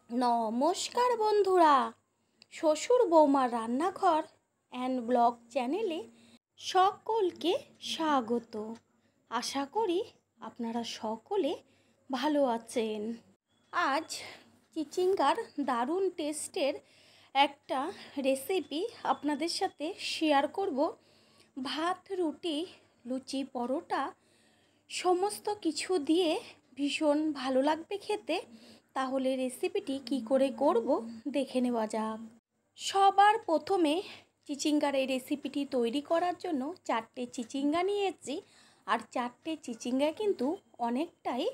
নমস্কার বন্ধুরা, শ্বশুর বৌমার রান্নাঘর অ্যান্ড ব্লগ চ্যানেলে সকলকে স্বাগত। আশা করি আপনারা সকলে ভালো আছেন। আজ চিচিঙ্গার দারুণ টেস্টের একটা রেসিপি আপনাদের সাথে শেয়ার করব। ভাত, রুটি, লুচি, পরোটা সমস্ত কিছু দিয়ে ভীষণ ভালো লাগবে খেতে। তাহলে রেসিপিটি কি করে করব দেখে নেওয়া যাক। সবার প্রথমে চিচিঙ্গার এই রেসিপিটি তৈরি করার জন্য 4টে চিচিঙ্গা নিয়েছি। আর 4টে চিচিঙ্গায় কিন্তু অনেকটাই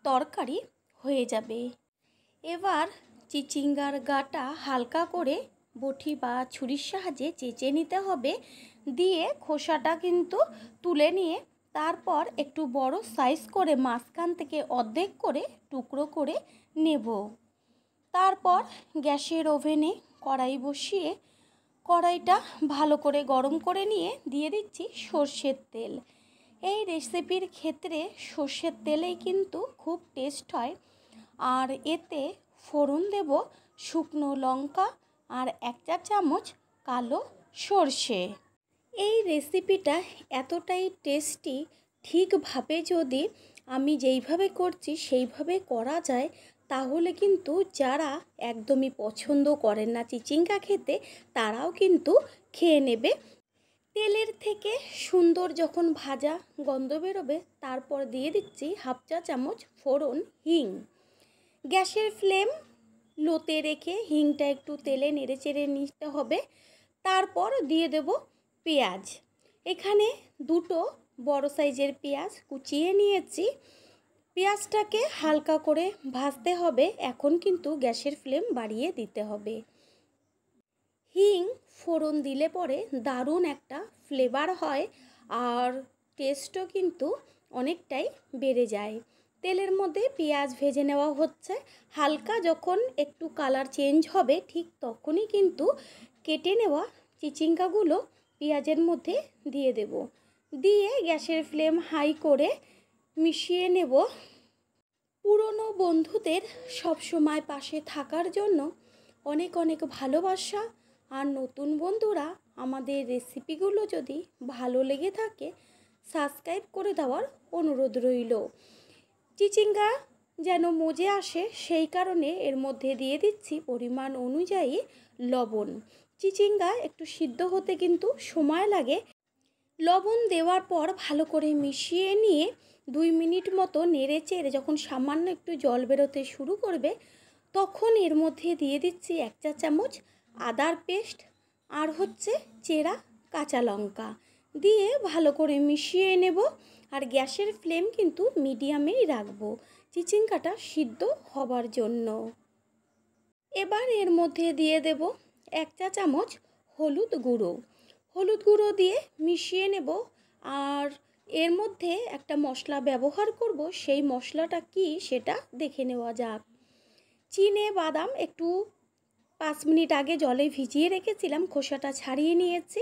তরকারি হয়ে যাবে। এবার চিচিঙ্গার গাটা হালকা করে বটি বা ছুরির সাহায্যে চেঁচে নিতে হবে। দিয়ে খোসাটা কিন্তু তুলে নিয়ে তারপর একটু বড় সাইজ করে মাঝখান থেকে অর্ধেক করে টুকরো করে নেব। তারপর গ্যাসের ওভেনে কড়াই বসিয়ে কড়াইটা ভালো করে গরম করে নিয়ে দিয়ে দিচ্ছি সর্ষের তেল। এই রেসিপির ক্ষেত্রে সর্ষের তেলেই কিন্তু খুব টেস্ট হয়। আর এতে ফোড়ন দেব শুকনো লঙ্কা আর 1 চা চামচ কালো সর্ষে। এই রেসিপিটা এতটাই টেস্টি, ঠিকভাবে যদি আমি যেইভাবে করছি সেইভাবে করা যায় তাহলে কিন্তু যারা একদমই পছন্দ করেন না চিচিঙ্গা খেতে তারাও কিন্তু খেয়ে নেবে। তেলের থেকে সুন্দর যখন ভাজা গন্ধ বেরোবে তারপর দিয়ে দিচ্ছি 1/2 চা চামচ ফোড়ন হিং। গ্যাসের ফ্লেম লোতে রেখে হিংটা একটু তেলে নেড়েচেড়ে নিতে হবে। তারপর দিয়ে দেব পেঁয়াজ। এখানে 2টো বড় সাইজের পেঁয়াজ কুচিয়ে নিয়েছি। পেঁয়াজটাকে হালকা করে ভাজতে হবে। এখন কিন্তু গ্যাসের ফ্লেম বাড়িয়ে দিতে হবে। হিং ফোড়ন দিলে পরে দারুণ একটা ফ্লেভার হয় আর টেস্টও কিন্তু অনেকটাই বেড়ে যায়। তেলের মধ্যে পেঁয়াজ ভেজে নেওয়া হচ্ছে। হালকা যখন একটু কালার চেঞ্জ হবে ঠিক তখনই কিন্তু কেটে নেওয়া চিচিঙ্গাগুলো পেঁয়াজের মধ্যে দিয়ে দেব। দিয়ে গ্যাসের ফ্লেম হাই করে মিশিয়ে নেব। পুরনো বন্ধুদের সবসময় পাশে থাকার জন্য অনেক অনেক ভালোবাসা। আর নতুন বন্ধুরা আমাদের রেসিপিগুলো যদি ভালো লেগে থাকে সাবস্ক্রাইব করে দেওয়ার অনুরোধ রইল। চিচিঙ্গা যেন মজে আসে সেই কারণে এর মধ্যে দিয়ে দিচ্ছি পরিমাণ অনুযায়ী লবণ। চিচিঙ্গা একটু সিদ্ধ হতে কিন্তু সময় লাগে। লবণ দেওয়ার পর ভালো করে মিশিয়ে নিয়ে 2 মিনিট মতো নেড়ে চেড়ে যখন সামান্য একটু জল বেরোতে শুরু করবে তখন এর মধ্যে দিয়ে দিচ্ছি 1 চা চামচ আদার পেস্ট আর চেরা কাঁচা লঙ্কা দিয়ে ভালো করে মিশিয়ে নেব। আর গ্যাসের ফ্লেম কিন্তু মিডিয়ামেই রাখবো চিচিঙ্গাটা সিদ্ধ হবার জন্য। এবার এর মধ্যে দিয়ে দেব 1 চা চামচ হলুদ গুঁড়ো দিয়ে মিশিয়ে নেব। আর এর মধ্যে একটা মশলা ব্যবহার করব, সেই মশলাটা কি সেটা দেখে নেওয়া যাক। চিনে বাদাম একটু 5 মিনিট আগে জলে ভিজিয়ে রেখেছিলাম, খোসাটা ছাড়িয়ে নিয়েছি।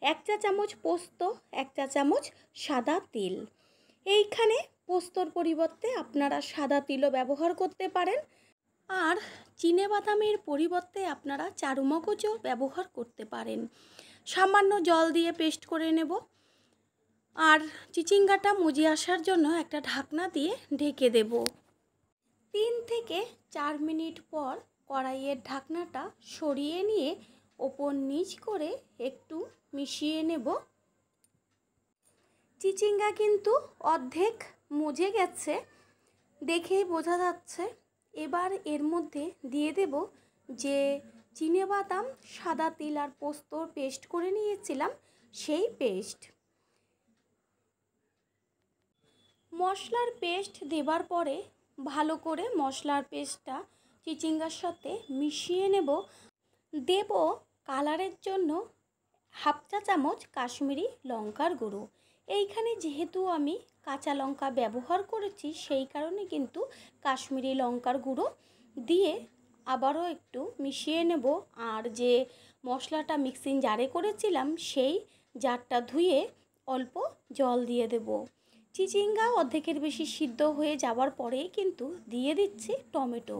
1 চা চামচ পোস্ত, 1 চা চামচ সাদা তিল। এইখানে পোস্তর পরিবর্তে আপনারা সাদা তিলও ব্যবহার করতে পারেন। আর চিনে বাদামের পরিবর্তে আপনারা চারুমগজও ব্যবহার করতে পারেন। সামান্য জল দিয়ে পেস্ট করে নেব। আর চিচিঙ্গাটা মজে আসার জন্য একটা ঢাকনা দিয়ে ঢেকে দেব। 3 থেকে 4 মিনিট পর কড়াইয়ের ঢাকনাটা সরিয়ে নিয়ে ওপর নিচ করে একটু মিশিয়ে নেব। চিচিঙ্গা কিন্তু অর্ধেক মজে গেছে, দেখেই বোঝা যাচ্ছে। এবার এর মধ্যে দিয়ে দেব যে চিনেবাদাম, সাদা তিল আর পোস্তর পেস্ট করে নিয়েছিলাম সেই পেস্ট। মশলার পেস্ট দেবার পরে ভালো করে মশলার পেস্টটা চিচিঙ্গার সাথে মিশিয়ে নেব। দেব কালারের জন্য 1/2 চা চামচ কাশ্মীরি লঙ্কার গুঁড়ো। এইখানে যেহেতু আমি কাঁচা লঙ্কা ব্যবহার করেছি সেই কারণে কিন্তু কাশ্মীরি লঙ্কার গুঁড়ো দিয়ে আবারও একটু মিশিয়ে নেব। আর যে মশলাটা মিক্সিং জারে করেছিলাম সেই জারটা ধুয়ে অল্প জল দিয়ে দেব। চিচিঙ্গা অর্ধেকের বেশি সিদ্ধ হয়ে যাওয়ার পরেই কিন্তু দিয়ে দিচ্ছি টমেটো।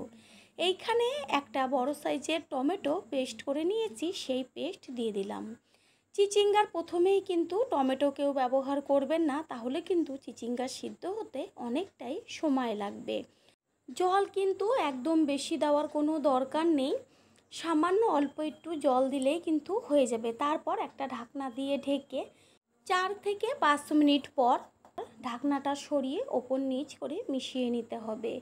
এইখানে একটা বড় সাইজের টমেটো পেস্ট করে নিয়েছি, সেই পেস্ট দিয়ে দিলাম। চিচিঙ্গার প্রথমেই কিন্তু টমেটো কেউ ব্যবহার করবেন না, তাহলে কিন্তু চিচিঙ্গা সিদ্ধ হতে অনেকটাই সময় লাগবে। জল কিন্তু একদম বেশি দেওয়ার কোনো দরকার নেই, সামান্য অল্প একটু জল দিলেই কিন্তু হয়ে যাবে। তারপর একটা ঢাকনা দিয়ে ঢেকে 4 থেকে 5 মিনিট পর ঢাকনাটা সরিয়ে ওপর নিচ করে মিশিয়ে নিতে হবে।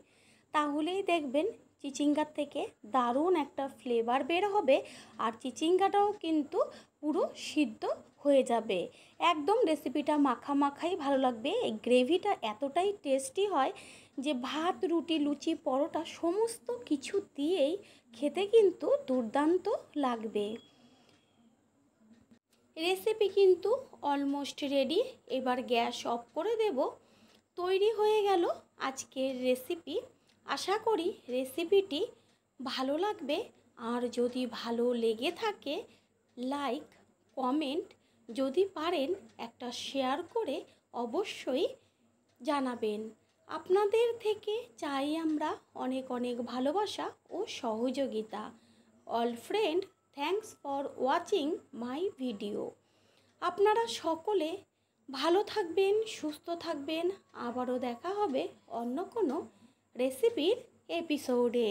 তাহলেই দেখবেন চিচিঙ্গার থেকে দারুণ একটা ফ্লেভার বের হবে, আর চিচিঙ্গাটাও কিন্তু পুরো সিদ্ধ হয়ে যাবে। একদম রেসিপিটা মাখা মাখাই ভালো লাগবে। এই গ্রেভিটা এতটাই টেস্টি হয় যে ভাত, রুটি, লুচি, পরোটা সমস্ত কিছু দিয়েই খেতে কিন্তু দুর্দান্ত লাগবে। রেসিপি কিন্তু অলমোস্ট রেডি। এবার গ্যাস অফ করে দেব। তৈরি হয়ে গেল আজকের রেসিপি। আশা করি রেসিপিটি ভালো লাগবে, আর যদি ভালো লেগে থাকে লাইক, কমেন্ট, যদি পারেন একটা শেয়ার করে অবশ্যই জানাবেন। আপনাদের থেকে চাই আমরা অনেক অনেক ভালোবাসা ও সহযোগিতা। All friend, thanks for watching my video. আপনারা সকলে ভালো থাকবেন, সুস্থ থাকবেন। আবারও দেখা হবে অন্য কোনো রেসিপির এপিসোডে।